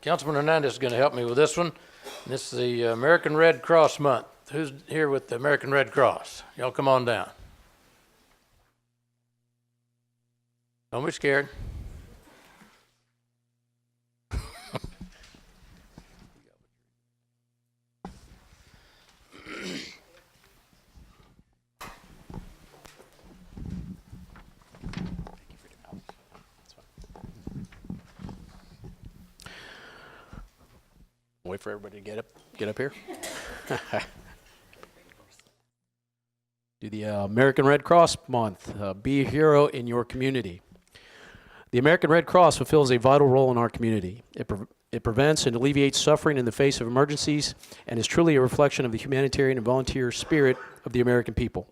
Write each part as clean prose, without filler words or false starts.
Councilman Hernandez is going to help me with this one. This is the American Red Cross month. Who's here with the American Red Cross? Y'all come on down. Don't be scared. Wait for everybody to get up here. Do the American Red Cross month. Be a hero in your community. The American Red Cross fulfills a vital role in our community. It prevents and alleviates suffering in the face of emergencies and is truly a reflection of the humanitarian and volunteer spirit of the American people.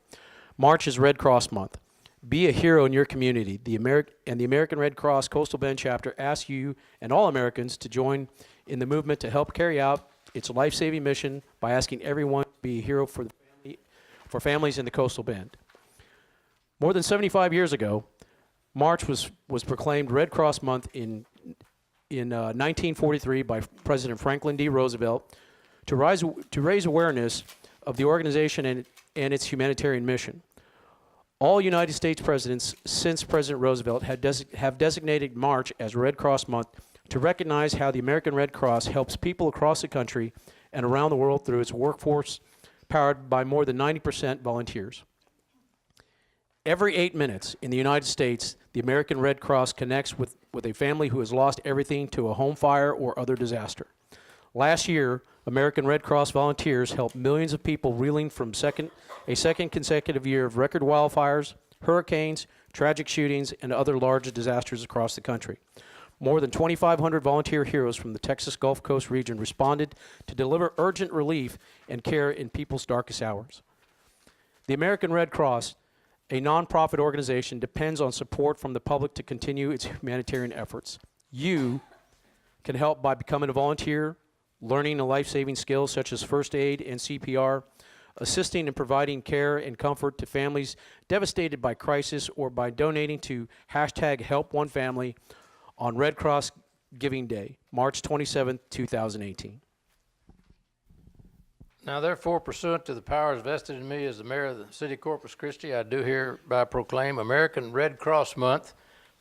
March is Red Cross month. Be a hero in your community. The American Red Cross Coastal Bend chapter asks you and all Americans to join in the movement to help carry out its life-saving mission by asking everyone to be a hero for families in the Coastal Bend. More than 75 years ago, March was proclaimed Red Cross Month in 1943 by President Franklin D. Roosevelt to raise awareness of the organization and its humanitarian mission. All United States presidents since President Roosevelt have designated March as Red Cross Month to recognize how the American Red Cross helps people across the country and around the world through its workforce powered by more than 90% volunteers. Every 8 minutes in the United States, the American Red Cross connects with a family who has lost everything to a home fire or other disaster. Last year, American Red Cross volunteers helped millions of people reeling from a second consecutive year of record wildfires, hurricanes, tragic shootings, and other large disasters across the country. More than 2,500 volunteer heroes from the Texas Gulf Coast region responded to deliver urgent relief and care in people's darkest hours. The American Red Cross, a nonprofit organization, depends on support from the public to continue its humanitarian efforts. You can help by becoming a volunteer, learning a life-saving skills such as first aid and CPR, assisting and providing care and comfort to families devastated by crisis, or by donating to #HelpOneFamily on Red Cross Giving Day, March 27, 2018. Now, therefore, pursuant to the powers vested in me as the mayor of the city of Corpus Christi, I do hereby proclaim American Red Cross Month.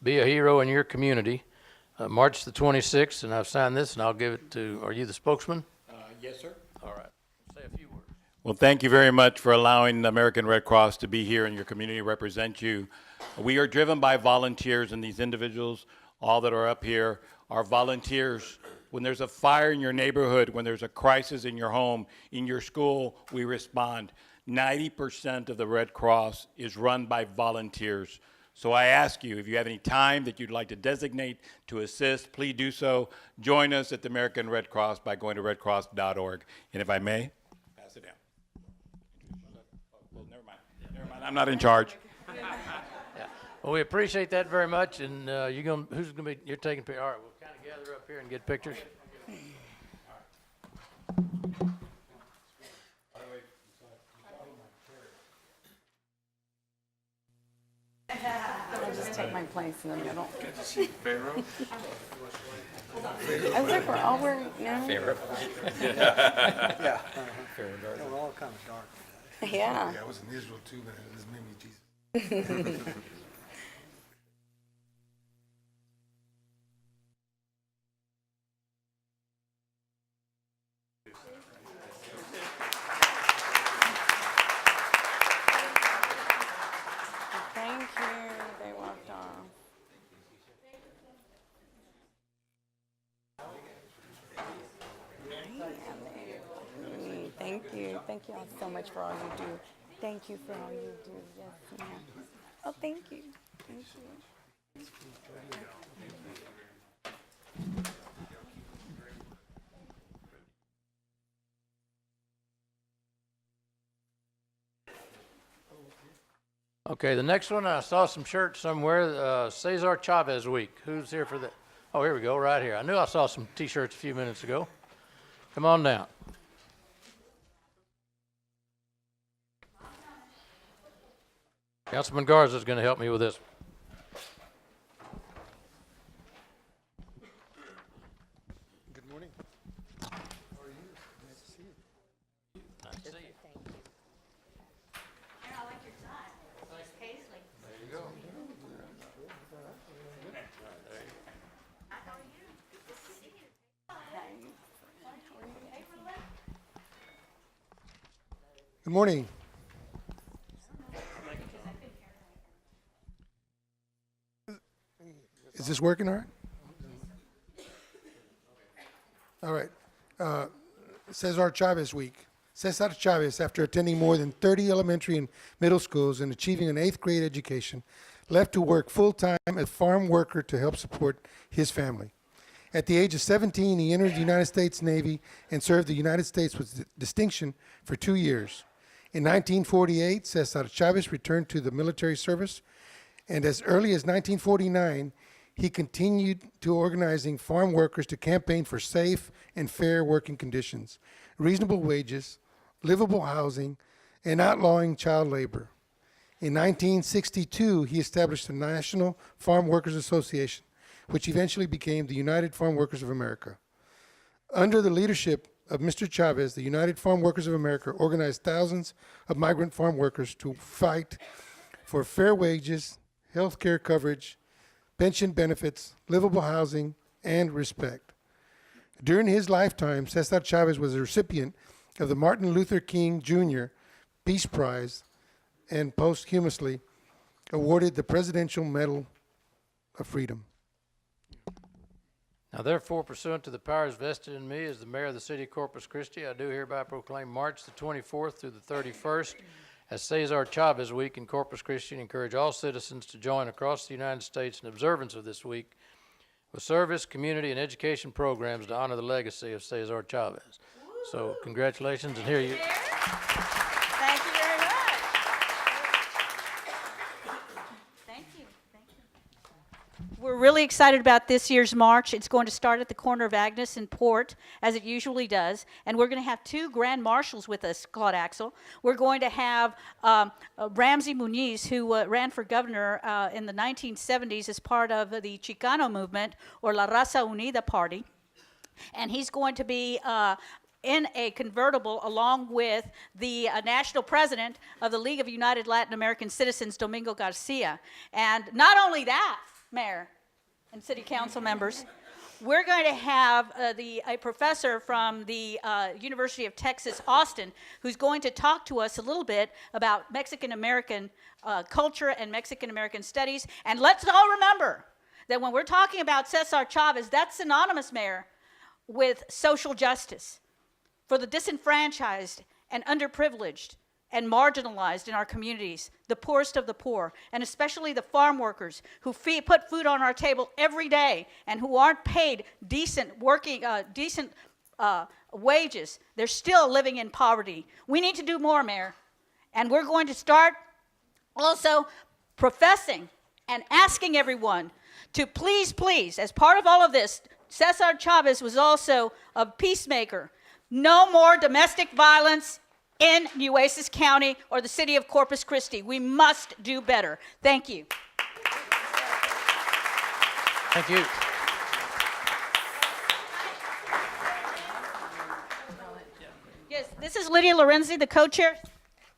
Be a hero in your community. March the 26th, and I've signed this, and I'll give it to, are you the spokesman? Yes, sir. All right. Say a few words. Well, thank you very much for allowing the American Red Cross to be here in your community, represent you. We are driven by volunteers, and these individuals, all that are up here, are volunteers. When there's a fire in your neighborhood, when there's a crisis in your home, in your school, we respond. 90% of the Red Cross is run by volunteers. So I ask you, if you have any time that you'd like to designate to assist, please do so. Join us at the American Red Cross by going to redcross.org. And if I may, pass it down. Well, never mind. I'm not in charge. Yeah. Well, we appreciate that very much, and who's gonna be? You're taking pictures. All right, we'll kind of gather up here and get pictures. I'll just take my place in the middle. Good to see Pharaoh. I was like, we're all wearing, no? Pharaoh. Yeah. Pharaoh dark. We're all kind of dark. Yeah. Yeah, I was in Israel too, man. This made me Jesus. Thank you. They walked off. Thank you. Thank you all so much for all you do. Thank you for all you do. Yes, ma'am. Oh, thank you. Thank you. Okay, the next one, I saw some shirts somewhere, Cesar Chavez week. Who's here for that? Oh, here we go, right here. I knew I saw some t-shirts a few minutes ago. Come on down. Councilman Garza is going to help me with this. Good Good morning. Is this working all right? All right. Cesar Chavez week. Cesar Chavez, after attending more than 30 elementary and middle schools and achieving an 8th grade education, left to work full-time as a farm worker to help support his family. At the age of 17, he entered the United States Navy and served the United States with distinction for 2 years. In 1948, Cesar Chavez returned to the military service, and as early as 1949, he continued to organizing farm workers to campaign for safe and fair working conditions, reasonable wages, livable housing, and outlawing child labor. In 1962, he established the National Farm Workers Association, which eventually became the United Farm Workers of America. Under the leadership of Mr. Chavez, the United Farm Workers of America organized thousands of migrant farm workers to fight for fair wages, health care coverage, pension benefits, livable housing, and respect. During his lifetime, Cesar Chavez was a recipient of the Martin Luther King Jr. Peace Prize and posthumously awarded the Presidential Medal of Freedom. Now therefore, pursuant to the powers vested in me as the mayor of the city of Corpus Christi, I do hereby proclaim March the 24th through the 31st as Cesar Chavez Week in Corpus Christi, and encourage all citizens to join across the United States in observance of this week with service, community, and education programs to honor the legacy of Cesar Chavez. So congratulations, and here you. Thank you very much. Thank you. Thank you. We're really excited about this year's march. It's going to start at the corner of Agnes and Port, as it usually does. And we're going to have 2 grand marshals with us, Claude Axel. We're going to have Ramsey Muniz, who ran for governor in the 1970s as part of the Chicano movement, or La Raza Unida Party. And he's going to be in a convertible along with the national president of the League of United Latin American Citizens, Domingo Garcia. And not only that, Mayor and City Council members, we're going to have a professor from the University of Texas, Austin, who's going to talk to us a little bit about Mexican-American culture and Mexican-American studies. And let's all remember that when we're talking about Cesar Chavez, that's synonymous, Mayor, with social justice for the disenfranchised and underprivileged and marginalized in our communities, the poorest of the poor, and especially the farm workers who put food on our table every day and who aren't paid decent wages. They're still living in poverty. We need to do more, Mayor. And we're going to start also professing and asking everyone to please, please, as part of all of this, Cesar Chavez was also a peacemaker. No more domestic violence in Nueces County or the city of Corpus Christi. We must do better. Thank you. Thank you. Yes, this is Lydia Lorenzi, the co-chair.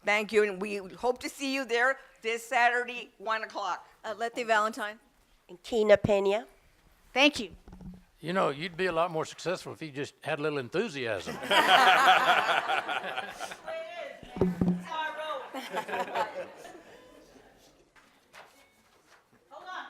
Thank you, and we hope to see you there this Saturday, 1 o'clock. Letty Valentine. And Tina Pena. Thank you. You know, you'd be a lot more successful if you just had a little enthusiasm. Hold on.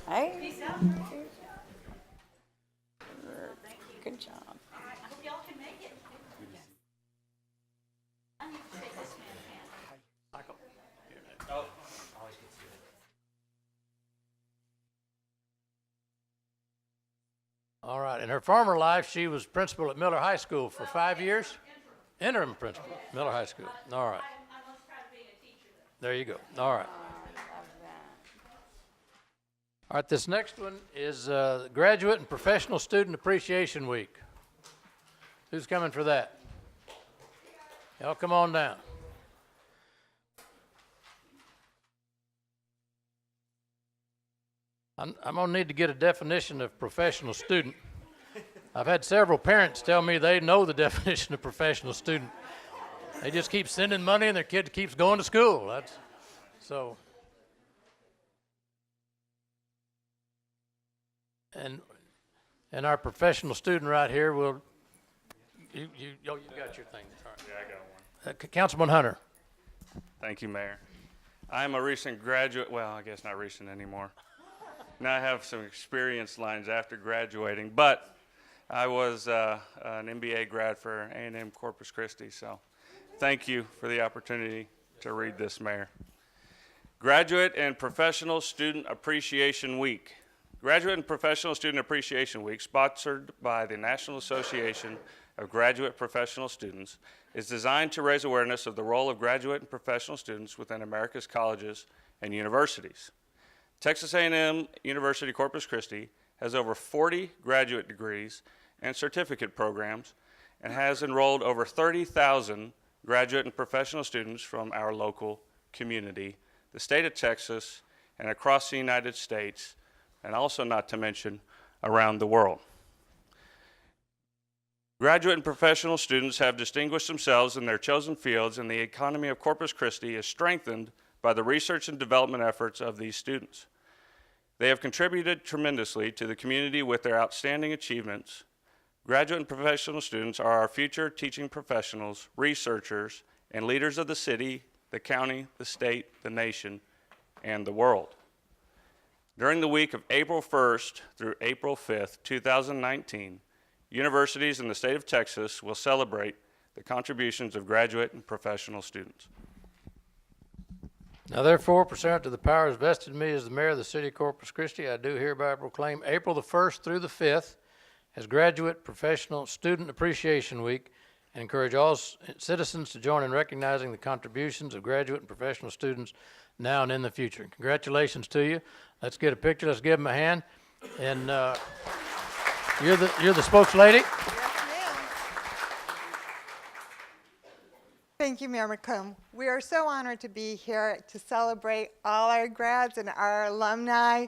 Hey. Good job. I hope y'all can make it. I need to shake this man's hand. Michael. All right. In her former life, she was principal at Miller High School for 5 years. Interim principal, Miller High School. All right. I once tried being a teacher, though. There you go. All right. All right, this next one is Graduate and Professional Student Appreciation Week. Who's coming for that? Y'all come on down. I'm going to need to get a definition of professional student. I've had several parents tell me they know the definition of professional student. They just keep sending money and their kid keeps going to school. That's so. And our professional student right here will, you got your thing. All right. Yeah, I got one. Councilman Hunter. Thank you, Mayor. I'm a recent graduate, well, I guess not recent anymore. Now I have some experience lines after graduating, but I was an MBA grad for A&M Corpus Christi, so thank you for the opportunity to read this, Mayor. Graduate and Professional Student Appreciation Week. Graduate and Professional Student Appreciation Week, sponsored by the National Association of Graduate Professional Students, is designed to raise awareness of the role of graduate and professional students within America's colleges and universities. Texas A&M University Corpus Christi has over 40 graduate degrees and certificate programs and has enrolled over 30,000 graduate and professional students from our local community, the state of Texas, and across the United States, and also not to mention around the world. Graduate and professional students have distinguished themselves in their chosen fields, and the economy of Corpus Christi is strengthened by the research and development efforts of these students. They have contributed tremendously to the community with their outstanding achievements. Graduate and professional students are our future teaching professionals, researchers, and leaders of the city, the county, the state, the nation, and the world. During the week of April 1st through April 5th, 2019, universities in the state of Texas will celebrate the contributions of graduate and professional students. Now therefore, pursuant to the powers vested in me as the mayor of the city of Corpus Christi, I do hereby proclaim April the 1st through the 5th as Graduate Professional Student Appreciation Week, and encourage all citizens to join in recognizing the contributions of graduate and professional students now and in the future. Congratulations to you. Let's get a picture. Let's give them a hand. And you're the spokeslady. Thank you, Mayor McComb. We are so honored to be here to celebrate all our grads and our alumni.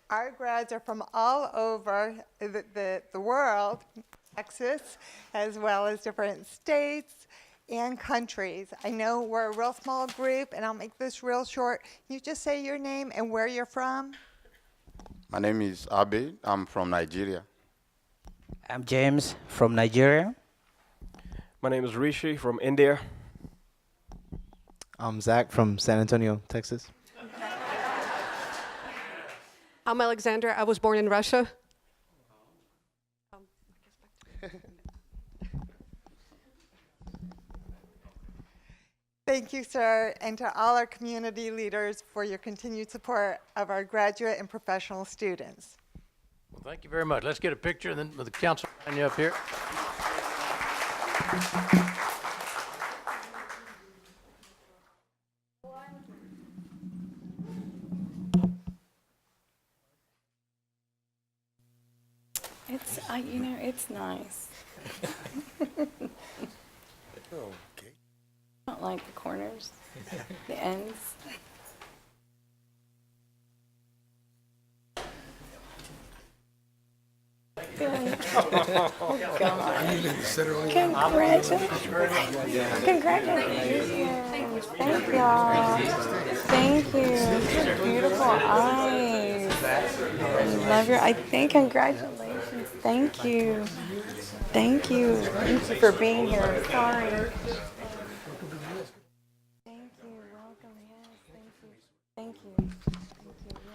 Our grads are from all over the world, Texas, as well as different states and countries. I know we're a real small group, and I'll make this real short. Can you just say your name and where you're from? My name is Abe. I'm from Nigeria. I'm James from Nigeria. My name is Rishi from India. I'm Zach from San Antonio, Texas. I'm Alexandra. I was born in Russia. Thank you, sir, and to all our community leaders for your continued support of our graduate and professional students. Well, thank you very much. Let's get a picture, and then with the council line you up here. It's, you know, it's nice. Okay. I don't like the corners, the ends. Oh, God. Congratulations. Congratulations. Thank y'all. Thank you. Beautiful eyes. I love your, I think, congratulations. Thank you. Thank you. Thank you for being here. Sorry. Thank you. Welcome. Yes. Thank you. Thank you. Thank you. Yes.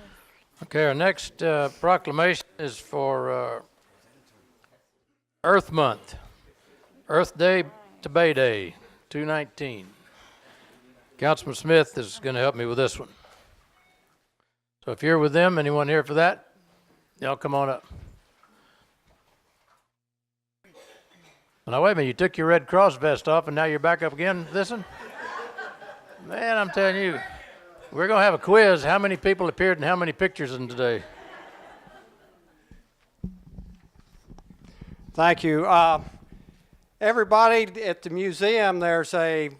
Okay, our next proclamation is for Earth Month, Earth Day to Bay Day, 219. Councilman Smith is going to help me with this one. So if you're with them, anyone here for that? Y'all come on up. Now wait a minute, you took your Red Cross vest off and now you're back up again with this one? Man, I'm telling you, we're going to have a quiz. How many people appeared and how many pictures in today? Thank you. Everybody at the museum, there's a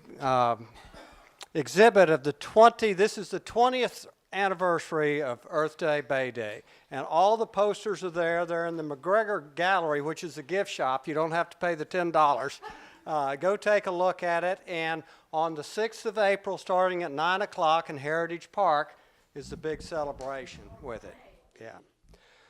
exhibit of this is the 20th anniversary of Earth Day, Bay Day. And all the posters are there. They're in the McGregor Gallery, which is a gift shop. You don't have to pay the $10. Go take a look at it. And on the 6th of April, starting at 9 o'clock in Heritage Park, is the big celebration with it. Yeah.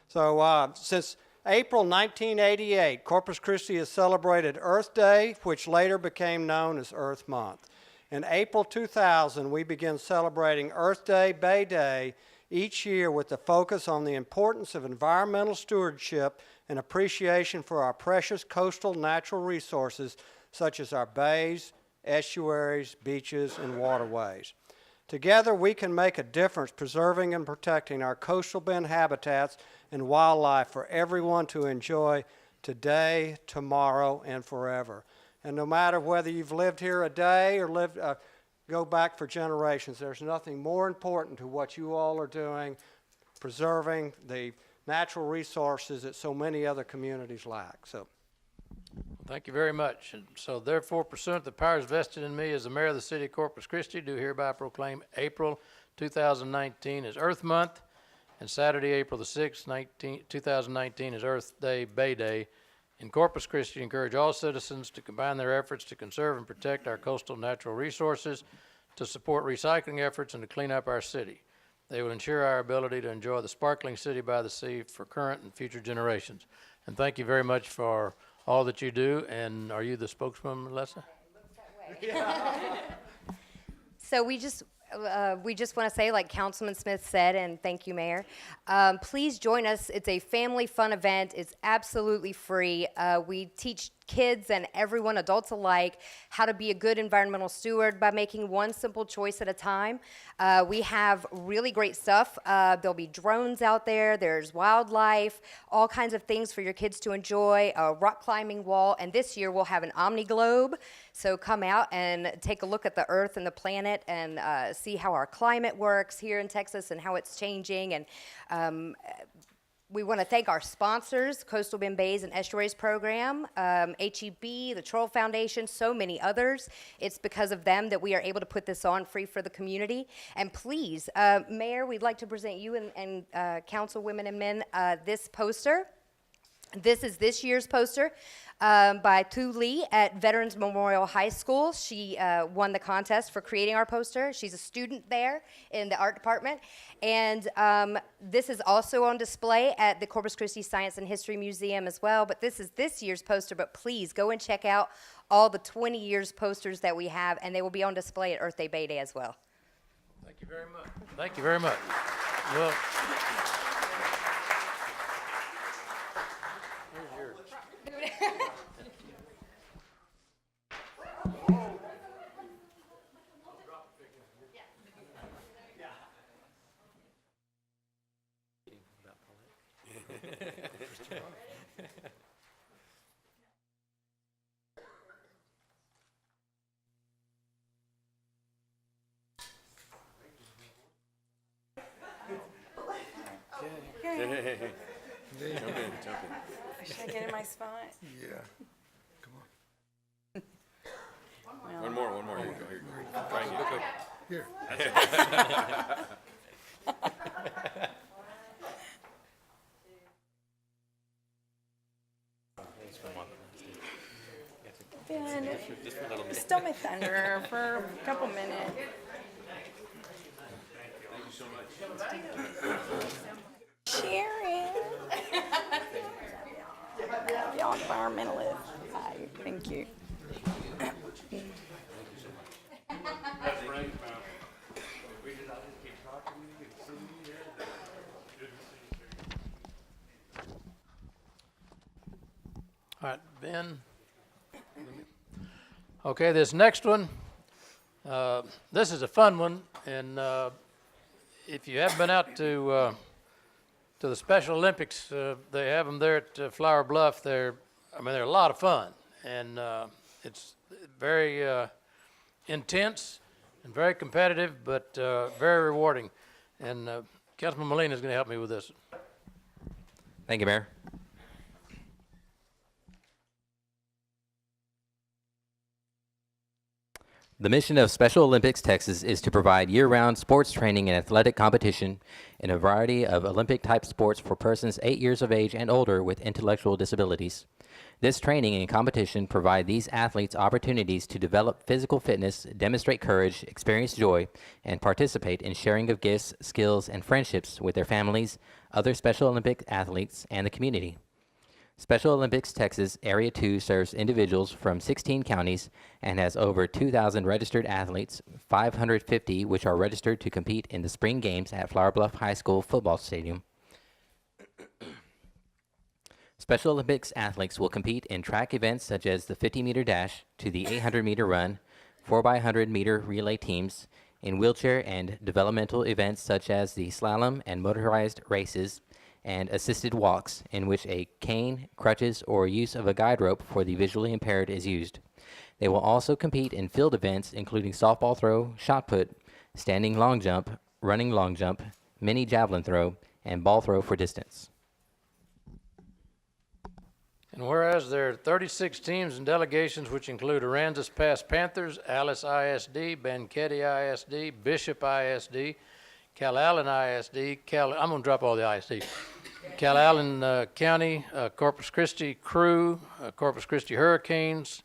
So since April 1988, Corpus Christi has celebrated Earth Day, which later became known as Earth Month. In April 2000, we began celebrating Earth Day, Bay Day each year with the focus on the importance of environmental stewardship and appreciation for our precious coastal natural resources such as our bays, estuaries, beaches, and waterways. Together, we can make a difference preserving and protecting our coastal bend habitats and wildlife for everyone to enjoy today, tomorrow, and forever. And no matter whether you've lived here a day or go back for generations, there's nothing more important to what you all are doing, preserving the natural resources that so many other communities lack. So, Thank you very much. And so therefore, pursuant to the powers vested in me as the mayor of the city of Corpus Christi, do hereby proclaim April 2019 as Earth Month and Saturday, April the 6th, 2019 as Earth Day, Bay Day in Corpus Christi. Encourage all citizens to combine their efforts to conserve and protect our coastal natural resources, to support recycling efforts, and to clean up our city. They will ensure our ability to enjoy the sparkling city by the sea for current and future generations. And thank you very much for all that you do. And are you the spokeswoman, Melissa? So we just want to say, like Councilman Smith said, and thank you, Mayor, please join us. It's a family fun event. It's absolutely free. We teach kids and everyone, adults alike, how to be a good environmental steward by making one simple choice at a time. We have really great stuff. There'll be drones out there. There's wildlife, all kinds of things for your kids to enjoy, a rock climbing wall, and this year we'll have an Omni Globe. So come out and take a look at the Earth and the planet and see how our climate works here in Texas and how it's changing. And we want to thank our sponsors, Coastal Bend Bays and Estuaries Program, HEB, the Troll Foundation, so many others. It's because of them that we are able to put this on free for the community. And please, Mayor, we'd like to present you and council women and men this poster. This is this year's poster by Tu Lee at Veterans Memorial High School. She won the contest for creating our poster. She's a student there in the art department. And this is also on display at the Corpus Christi Science and History Museum as well. But this is this year's poster. But please go and check out all the 20 years posters that we have, and they will be on display at Earth Day, Bay Day as well. Thank you very much. Thank you very much. Well, Should I get in my spot? Yeah. Come on. Well, One more. Here you go. Here you go. Try and get quick. Here. Ben, stole my thunder for a couple minutes. Thank you so much. Sharon. Y'all environmentalists. Hi, thank you. all right, Ben. Okay, this next one, this is a fun one, and if you haven't been out to the Special Olympics, they have them there at Flower Bluff. They're a lot of fun, and it's very intense and very competitive, but very rewarding. And Councilman Molina is going to help me with this. Thank you, Mayor. The mission of Special Olympics Texas is to provide year-round sports training and athletic competition in a variety of Olympic-type sports for persons 8 years of age and older with intellectual disabilities. This training and competition provide these athletes opportunities to develop physical fitness, demonstrate courage, experience joy, and participate in sharing of gifts, skills, and friendships with their families, other Special Olympic athletes, and the community. Special Olympics Texas Area 2 serves individuals from 16 counties and has over 2,000 registered athletes, 550 which are registered to compete in the spring games at Flower Bluff High School football stadium. Special Olympics athletes will compete in track events such as the 50-meter dash to the 800-meter run, 4x100-meter relay teams, in wheelchair and developmental events such as the slalom and motorized races, and assisted walks, in which a cane, crutches, or use of a guide rope for the visually impaired is used. They will also compete in field events, including softball throw, shot put, standing long jump, running long jump, mini javelin throw, and ball throw for distance. And whereas there are 36 teams and delegations, which include Aransas Pass Panthers, Alice ISD, Banquetti ISD, Bishop ISD, Calallen ISD, I'm going to drop all the ISD. Calallen County, Corpus Christi Crew, Corpus Christi Hurricanes,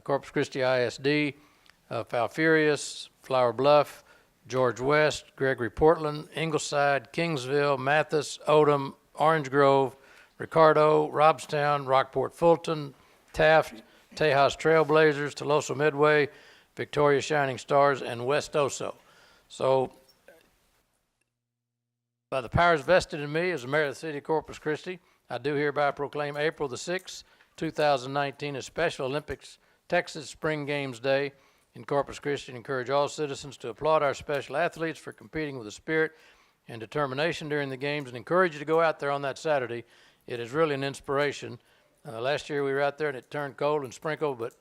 Corpus Christi ISD, Falfurrias, Flower Bluff, George West, Gregory Portland, Ingleside, Kingsville, Mathis, Odom, Orange Grove, Ricardo, Robstown, Rockport Fulton, Taft, Tejas Trailblazers, Tolosa Midway, Victoria Shining Stars, and West Oso. So, by the powers vested in me as the mayor of the city of Corpus Christi, I do hereby proclaim April the 6th, 2019 as Special Olympics Texas Spring Games Day in Corpus Christi, and encourage all citizens to applaud our special athletes for competing with a spirit and determination during the games, and encourage you to go out there on that Saturday. It is really an inspiration. Last year we were out there and it turned cold and sprinkled, but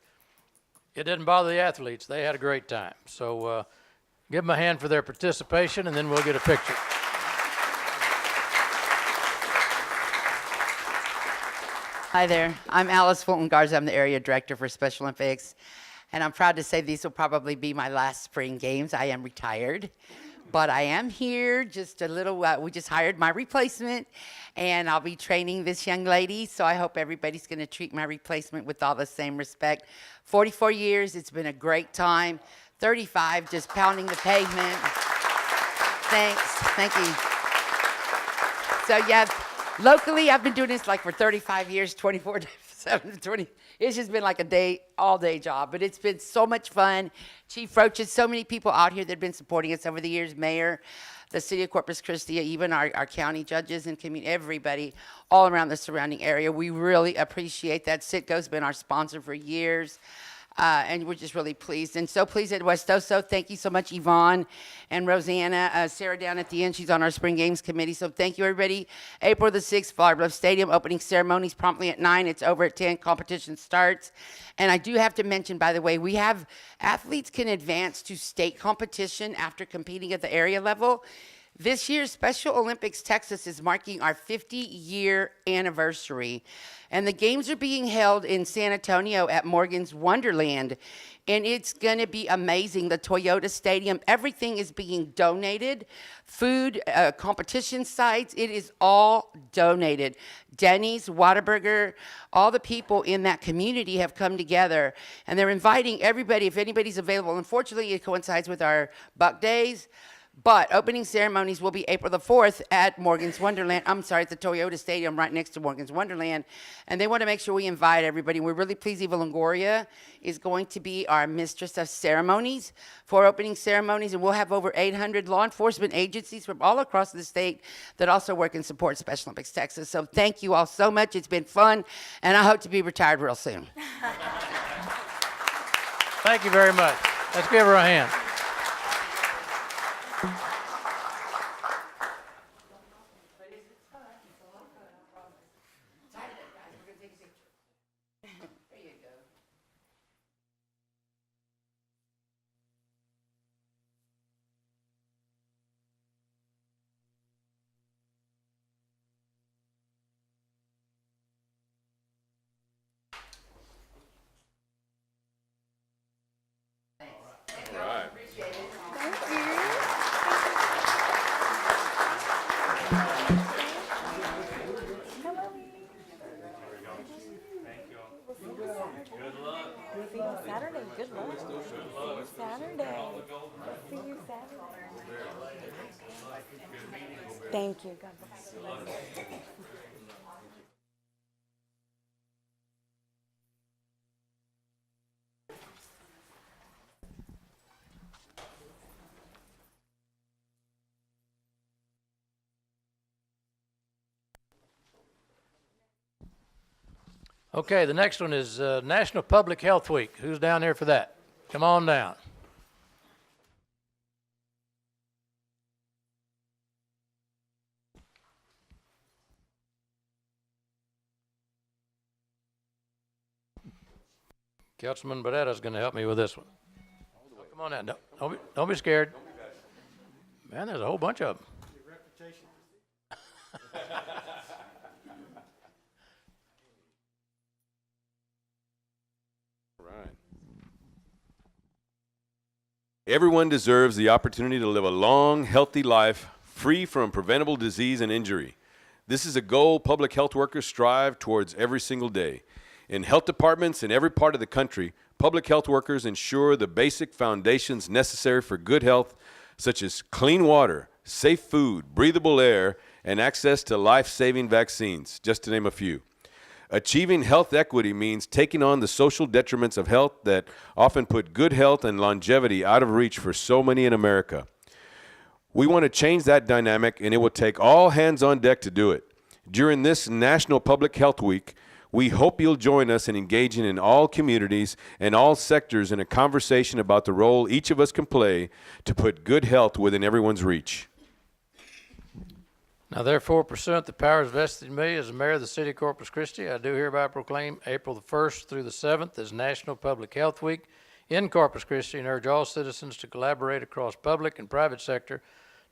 it didn't bother the athletes. They had a great time. So give them a hand for their participation, and then we'll get a picture. Hi there. I'm Alice Fulton Garza. I'm the area director for Special Olympics. And I'm proud to say these will probably be my last spring games. I am retired. But I am here just a little, we just hired my replacement, and I'll be training this young lady. So I hope everybody's going to treat my replacement with all the same respect. 44 years, it's been a great time. 35, just pounding the pavement. Thanks. Thank you. So yeah, locally, I've been doing this like for 35 years, 24/7, 20. It's just been like a all-day job, but it's been so much fun. Chief Roaches, so many people out here that have been supporting us over the years, Mayor, the city of Corpus Christi, even our county judges and community, everybody all around the surrounding area. We really appreciate that. CITGO's been our sponsor for years. And we're just really pleased. And so pleased at West Oso. Thank you so much, Yvonne and Rosanna. Sarah down at the end, she's on our Spring Games Committee. So thank you, everybody. April the 6th, Flower Bluff Stadium, opening ceremonies promptly at 9. It's over at 10. Competition starts. And I do have to mention, by the way, we have athletes can advance to state competition after competing at the area level. This year's Special Olympics Texas is marking our 50-year anniversary, and the games are being held in San Antonio at Morgan's Wonderland, and it's going to be amazing. The Toyota Stadium, everything is being donated. Food, competition sites, it is all donated. Denny's, Whataburger, all the people in that community have come together, and they're inviting everybody, if anybody's available. Unfortunately, it coincides with our Buck Days. But opening ceremonies will be April the 4th at Morgan's Wonderland. I'm sorry, at the Toyota Stadium right next to Morgan's Wonderland. And they want to make sure we invite everybody. We're really pleased Eva Longoria is going to be our mistress of ceremonies for opening ceremonies. And we'll have over 800 law enforcement agencies from all across the state that also work and support Special Olympics Texas. So thank you all so much. It's been fun. And I hope to be retired real soon. Thank you very much. Let's give her a hand. See you Saturday. Good luck. See you Saturday. See you Saturday. Thank you. God bless you. Okay, the next one is National Public Health Week. Who's down there for that? Come on down. Councilman Beretta's going to help me with this one. Oh, come on down. Don't be scared. Man, there's a whole bunch of them. Everyone deserves the opportunity to live a long, healthy life free from preventable disease and injury. This is a goal public health workers strive towards every single day. In health departments in every part of the country, public health workers ensure the basic foundations necessary for good health, such as clean water, safe food, breathable air, and access to life-saving vaccines, just to name a few. Achieving health equity means taking on the social detriments of health that often put good health and longevity out of reach for so many in America. We want to change that dynamic, and it will take all hands on deck to do it. During this National Public Health Week, we hope you'll join us in engaging in all communities and all sectors in a conversation about the role each of us can play to put good health within everyone's reach. Now therefore, pursuant to the powers vested in me as the mayor of the city of Corpus Christi, I do hereby proclaim April the 1st through the 7th as National Public Health Week in Corpus Christi and urge all citizens to collaborate across public and private sector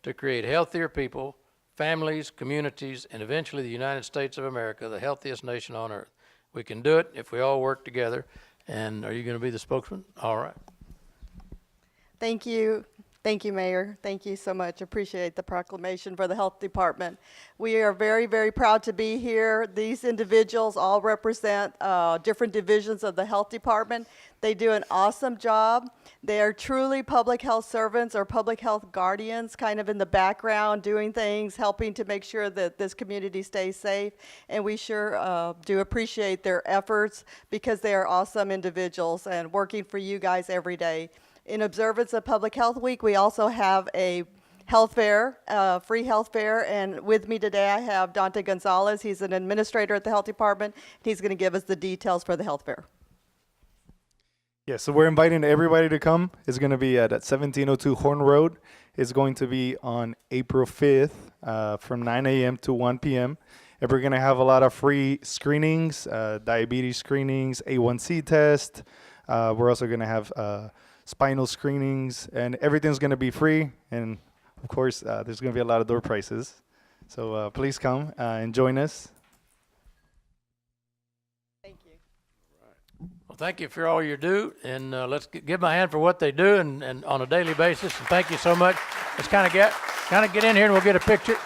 to create healthier people, families, communities, and eventually the United States of America, the healthiest nation on earth. We can do it if we all work together. And are you going to be the spokesman? All right. Thank you. Thank you, Mayor. Thank you so much. Appreciate the proclamation for the Health Department. We are very, very proud to be here. These individuals all represent different divisions of the Health Department. They do an awesome job. They are truly public health servants or public health guardians, kind of in the background, doing things, helping to make sure that this community stays safe. And we sure do appreciate their efforts because they are awesome individuals and working for you guys every day. In observance of Public Health Week, we also have a health fair, free health fair, and with me today I have Dante Gonzalez. He's an administrator at the Health Department. He's going to give us the details for the health fair. Yeah, so we're inviting everybody to come. It's going to be at 1702 Horn Road. It's going to be on April 5th from 9 a.m. to 1 p.m. And we're going to have a lot of free screenings, diabetes screenings, A1C test. We're also going to have spinal screenings, and everything's going to be free. And of course, there's going to be a lot of door prices. So please come and join us. Thank you. Well, thank you for all you do, and let's give them a hand for what they do and on a daily basis. And thank you so much. Let's kind of get in here and we'll get a picture.